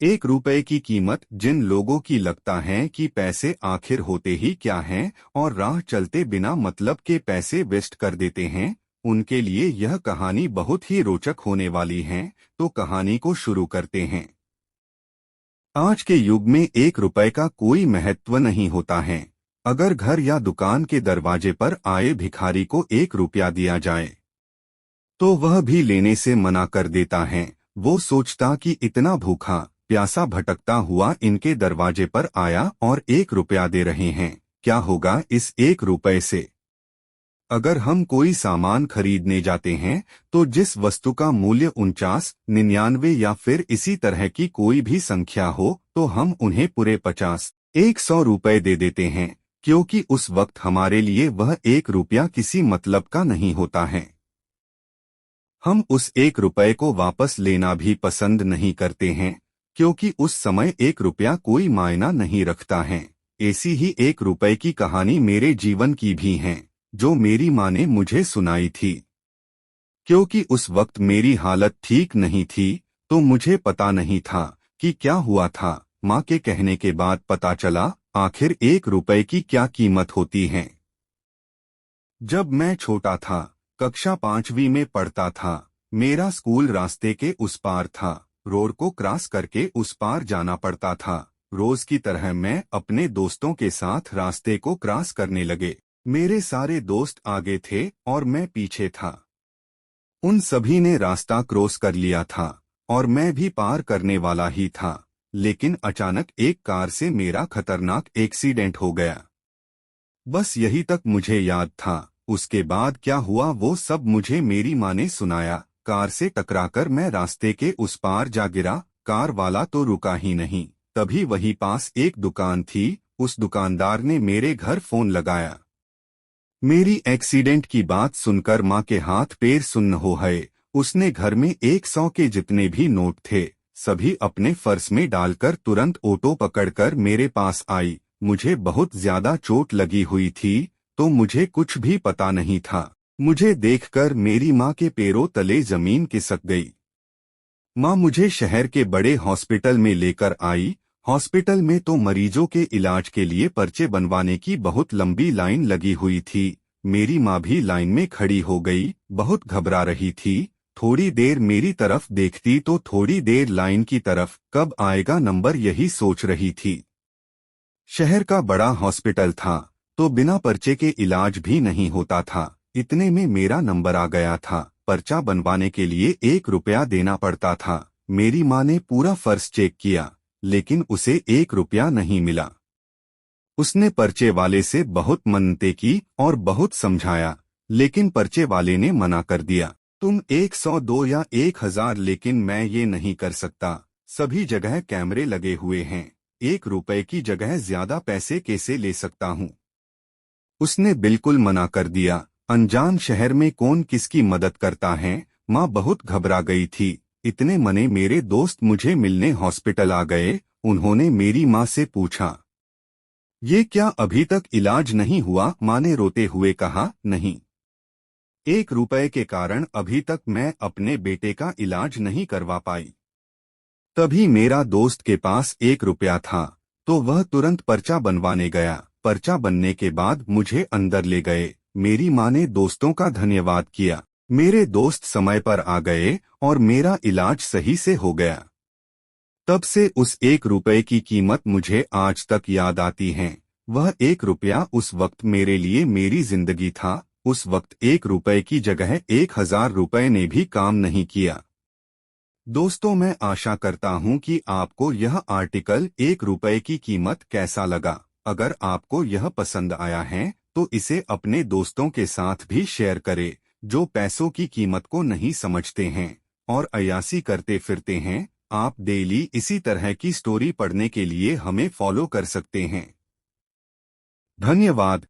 एक रुपए की कीमत जिन लोगों की लगता है कि पैसे आखिर होते ही क्या हैं और राह चलते बिना मतलब के पैसे वेस्ट कर देते हैं, उनके लिए यह कहानी बहुत ही रोचक होने वाली है। तो कहानी को शुरू करते हैं। आज के युग में एक रुपए का कोई महत्व नहीं होता है। अगर घर या दुकान के दरवाजे पर आए भिखारी को 1 रुपया दिया जाए तो वह भी लेने से मना कर देता है। वो सोचता कि इतना भूखा प्यासा भटकता हुआ इनके दरवाजे पर आया और 1 रुपया दे रहे हैं, क्या होगा इस 1 रुपए से। अगर हम कोई सामान खरीदने जाते हैं तो जिस वस्तु का मूल्य 49, 99 या फिर इसी तरह की कोई भी संख्या हो तो हम उन्हें पूरे 50, 100 रुपए दे देते हैं, क्योंकि उस वक्त हमारे लिए वह 1 रुपया किसी मतलब का नहीं होता है। हम उस 1 रुपए को वापस लेना भी पसंद नहीं करते हैं, क्योंकि उस समय 1 रुपया कोई मायना नहीं रखता है। ऐसी ही 1 रुपए की कहानी मेरे जीवन की भी है, जो मेरी माँ ने मुझे सुनाई थी। क्योंकि उस वक्त मेरी हालत ठीक नहीं थी, तो मुझे पता नहीं था कि क्या हुआ था। माँ के कहने के बाद पता चला आखिर 1 रुपए की क्या कीमत होती है। जब मैं छोटा था, कक्षा 5वीं में पढ़ता था, मेरा स्कूल रास्ते के उस पार था। रोड को क्रॉस करके उस पार जाना पड़ता था। रोज की तरह मैं अपने दोस्तों के साथ रास्ते को क्रॉस करने लगे। मेरे सारे दोस्त आगे थे और मैं पीछे था। उन सभी ने रास्ता क्रॉस कर लिया था और मैं भी पार करने वाला ही था, लेकिन अचानक एक कार से मेरा खतरनाक एक्सीडेंट हो गया। बस यही तक मुझे याद था। उसके बाद क्या हुआ वो सब मुझे मेरी माँ ने सुनाया। कार से टकराकर मैं रास्ते के उस पार जा गिरा। कार वाला तो रुका ही नहीं। तभी वहीं पास एक दुकान थी। उस दुकानदार ने मेरे घर फोन लगाया। मेरी एक्सीडेंट की बात सुनकर माँ के हाथ पैर सुन्न हो गए। उसने घर में 100 के जितने भी नोट थे सभी अपने पर्स में डालकर तुरंत ऑटो पकड़कर मेरे पास आई। मुझे बहुत ज्यादा चोट लगी हुई थी, तो मुझे कुछ भी पता नहीं था। मुझे देखकर मेरी माँ के पैरों तले जमीन खिसक गई। माँ मुझे शहर के बड़े हॉस्पिटल में लेकर आई। हॉस्पिटल में तो मरीजों के इलाज के लिए पर्चे बनवाने की बहुत लंबी लाइन लगी हुई थी। मेरी माँ भी लाइन में खड़ी हो गई, बहुत घबरा रही थी। थोड़ी देर मेरी तरफ देखती तो थोड़ी देर लाइन की तरफ, कब आएगा नंबर यही सोच रही थी। शहर का बड़ा हॉस्पिटल था, तो बिना पर्चे के इलाज भी नहीं होता था। इतने में मेरा नंबर आ गया था। पर्चा बनवाने के लिए 1 रुपया देना पड़ता था। मेरी माँ ने पूरा फर्श चेक किया, लेकिन उसे 1 रुपया नहीं मिला। उसने पर्चे वाले से बहुत मन्नतें की और बहुत समझाया, लेकिन पर्चे वाले ने मना कर दिया। तुम 100 दो या 1000, लेकिन मैं ये नहीं कर सकता। सभी जगह कैमरे लगे हुए हैं। 1 रुपए की जगह ज्यादा पैसे कैसे ले सकता हूँ। उसने बिल्कुल मना कर दिया। अनजान शहर में कौन किसकी मदद करता है। माँ बहुत घबरा गई थी। इतने मने मेरे दोस्त मुझे मिलने हॉस्पिटल आ गए। उन्होंने मेरी माँ से पूछा, ये क्या अभी तक इलाज नहीं हुआ। माँ ने रोते हुए कहा, नहीं, 1 रुपए के कारण अभी तक मैं अपने बेटे का इलाज नहीं करवा पाई। तभी मेरा दोस्त के पास 1 रुपया था, तो वह तुरंत पर्चा बनवाने गया। पर्चा बनने के बाद मुझे अंदर ले गए। मेरी माँ ने दोस्तों का धन्यवाद किया। मेरे दोस्त समय पर आ गए और मेरा इलाज सही से हो गया। तब से उस 1 रुपए की कीमत मुझे आज तक याद आती है। वह 1 रुपया उस वक्त मेरे लिए मेरी जिंदगी था। उस वक्त 1 रुपए की जगह 1000 रुपए ने भी काम नहीं किया। दोस्तों, मैं आशा करता हूं कि आपको यह आर्टिकल 1 रुपए की कीमत कैसा लगा। अगर आपको यह पसंद आया है तो इसे अपने दोस्तों के साथ भी शेयर करें, जो पैसों की कीमत को नहीं समझते हैं और अय्यासी करते फिरते हैं। आप डेली इसी तरह की स्टोरी पढ़ने के लिए हमें फॉलो कर सकते हैं। धन्यवाद।